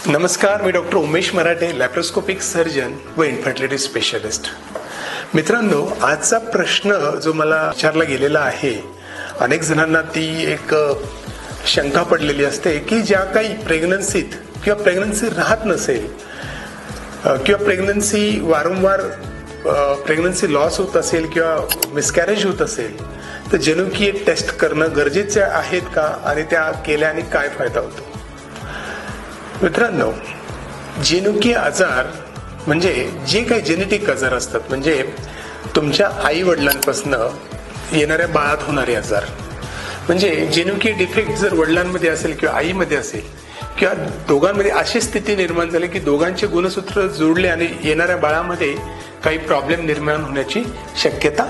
नमस्कार, मी डॉक्टर उमेश मराठे, laparoscopic surgeon व infertility specialist. मित्रांनो, आजचा प्रश्न जो मला विचारला गेलेला आहे, अनेक जणांना ती एक शंका पडलेली असते की ज्या काही प्रेग्नन्सीत किंवा प्रेग्नन्सी राहत नसेल किंवा प्रेग्नन्सी वारंवार प्रेग्नन्सी लॉस होत असेल किंवा मिसकॅरेज होत असेल तर जनुकीय टेस्ट करणं गरजेचे आहेत का आणि त्या केल्याने काय फायदा होतो. मित्रांनो, जनुकीय आजार म्हणजे जे काही जेनेटिक आजार असतात, म्हणजे तुमच्या आई वडिलांपासून येणाऱ्या बाळात होणारे आजार, म्हणजे जनुकीय डिफेक्ट जर वडिलांमध्ये असेल किंवा आईमध्ये असेल किंवा दोघांमध्ये अशी स्थिती निर्माण झाली की दोघांचे गुणसूत्र जोडले आणि येणाऱ्या बाळामध्ये काही प्रॉब्लेम निर्माण होण्याची शक्यता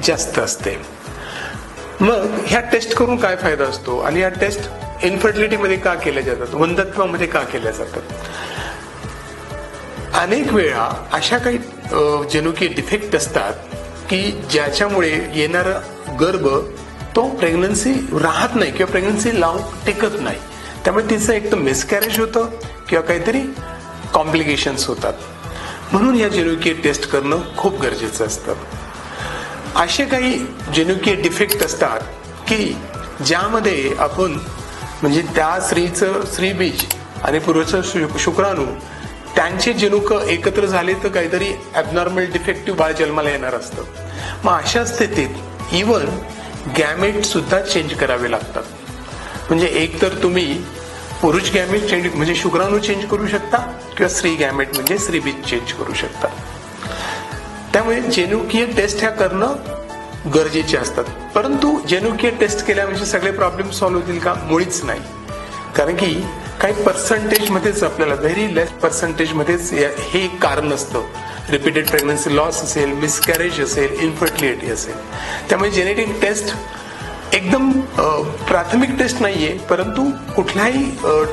जास्त असते. मग ह्या टेस्ट करून काय फायदा असतो आणि या टेस्ट इन्फर्टिलिटीमध्ये का केल्या जातात, वंध्यत्वामध्ये का केल्या जातात. अनेक वेळा अशा काही जनुकीय डिफेक्ट असतात की ज्याच्यामुळे येणारा गर्भ तो प्रेग्नन्सी राहत नाही किंवा प्रेग्नन्सी लाँग टिकत नाही. त्यामुळे तिचं एक तर मिसकॅरेज होतं किंवा काहीतरी कॉम्प्लिकेशन्स होतात. म्हणून या जनुकीय टेस्ट करणं खूप गरजेचं असतं. असे काही जनुकीय डिफेक्ट असतात की ज्यामध्ये आपण म्हणजे त्या स्त्रीचं स्त्रीबीज आणि पुरुषाचं शुक्राणू त्यांचे जनुक एकत्र झाले तर काहीतरी ॲबनॉर्मल डिफेक्टिव्ह बाळ जन्माला येणार असतं. मग अशा स्थितीत इवन गॅमेट सुद्धा चेंज करावे लागतात. म्हणजे एक तर तुम्ही पुरुष गॅमेट चेंज म्हणजे शुक्राणू चेंज करू शकता किंवा स्त्री गॅमेट म्हणजे स्त्रीबीज चेंज करू शकता. त्यामुळे जनुकीय टेस्ट ह्या करणं गरजेचे असतात. परंतु जनुकीय टेस्ट केल्या म्हणजे सगळे प्रॉब्लेम सॉल्व्ह होतील का? मुळीच नाही. कारण की काही पर्सेंटेज मध्येच आपल्याला व्हेरी लेस पर्सेंटेज मध्येच हे कारण असतं. रिपीटेड प्रेग्नन्सी लॉस असेल, मिसकॅरेज असेल, इन्फर्टिलिटी असेल. त्यामुळे जेनेटिक टेस्ट एकदम प्राथमिक टेस्ट नाहीये, परंतु कुठल्याही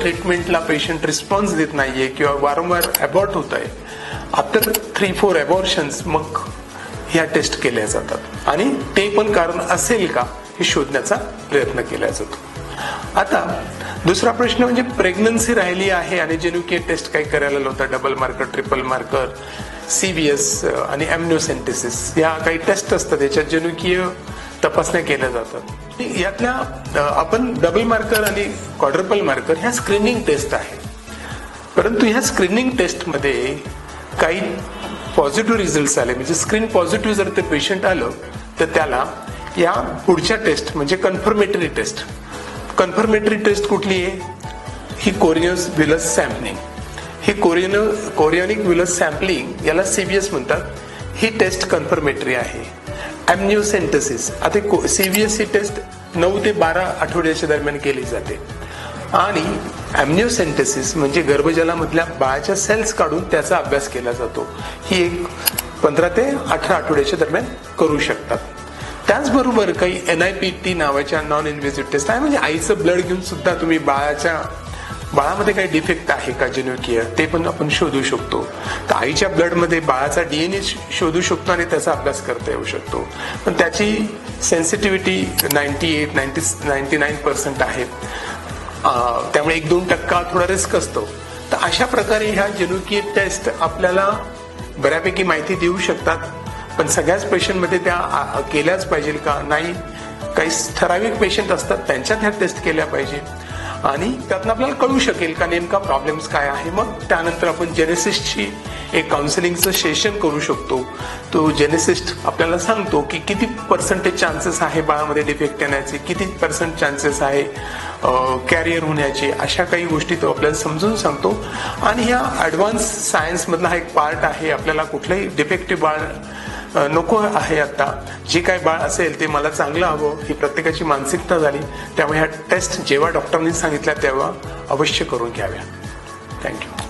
ट्रीटमेंटला पेशंट रिस्पॉन्स देत नाहीये किंवा वारंवार अबॉर्ट होत आहे. आफ्टर 3-4 अबॉर्शन्स मग ह्या टेस्ट केल्या जातात आणि ते पण कारण असेल का हे शोधण्याचा प्रयत्न केला जातो. आता दुसरा प्रश्न म्हणजे प्रेग्नन्सी राहिली आहे आणि जनुकीय टेस्ट काही करायला लावतात. Double marker, triple marker, CVS आणि एम्निओसेंटेसिस या काही टेस्ट असतात. याच्यात जनुकीय तपासण्या केल्या जातात. यातल्या आपण डबल मार्कर आणि क्वाड्रुपल मार्कर ह्या स्क्रीनिंग टेस्ट आहे. परंतु ह्या स्क्रीनिंग टेस्टमध्ये काही पॉझिटिव्ह रिझल्ट आले, म्हणजे स्क्रीन पॉझिटिव्ह जर ते पेशंट आलं तर त्याला या पुढच्या टेस्ट म्हणजे कन्फर्मेटरी टेस्ट. कन्फर्मेटरी टेस्ट कुठली आहे? ही कोरियस विलस सॅम्पलिंग. ही कोरियनिक विलस सॅम्पलिंग याला CVS म्हणतात. ही टेस्ट कन्फर्मेटरी आहे. एम्निओसेंटेसिस, आता CVS ही टेस्ट 9 ते 12 आठवड्याच्या दरम्यान केली जाते आणि एम्निओसेंटेसिस म्हणजे गर्भजलामधल्या बाळाच्या सेल्स काढून त्याचा अभ्यास केला जातो. ही एक 15 ते 18 आठवड्याच्या दरम्यान करू शकतात. त्याचबरोबर काही NIPT नावाच्या नॉन इन्व्हेसिव्ह टेस्ट आहे. म्हणजे आईचं ब्लड घेऊन सुद्धा तुम्ही बाळामध्ये काही डिफेक्ट आहे का जनुकीय ते पण आपण शोधू शकतो. तर आईच्या ब्लडमध्ये बाळाचा DNA शोधू शकतो आणि त्याचा अभ्यास करता येऊ शकतो. पण त्याची सेन्सिटिव्हिटी 98-99% आहे. त्यामुळे 1-2% थोडा रिस्क असतो. तर अशा प्रकारे ह्या जनुकीय टेस्ट आपल्याला बऱ्यापैकी माहिती देऊ शकतात. पण सगळ्याच पेशंटमध्ये त्या केल्याच पाहिजे का? नाही. काही ठराविक पेशंट असतात त्यांच्यात ह्या टेस्ट केल्या पाहिजे आणि त्यातनं आपल्याला कळू शकेल का नेमका प्रॉब्लेम्स काय आहे. मग त्यानंतर आपण जेनेसिस्टची एक काउन्सिलिंगचं सेशन करू शकतो. तो जेनेसिस्ट आपल्याला सांगतो की किती पर्सेंटेज चान्सेस आहे बाळामध्ये डिफेक्ट येण्याचे, किती % चान्सेस आहे कॅरियर होण्याचे. अशा काही गोष्टी तो आपल्याला समजून सांगतो. आणि ह्या ॲडव्हान्स सायन्समधला हा एक पार्ट आहे. आपल्याला कुठलंही डिफेक्टिव्ह बाळ नको आहे. आता जे काय बाळ असेल ते मला चांगलं हवं ही प्रत्येकाची मानसिकता झाली. त्यामुळे ह्या टेस्ट जेव्हा डॉक्टरांनी सांगितल्या तेव्हा अवश्य करून घ्याव्या. थँक्यू.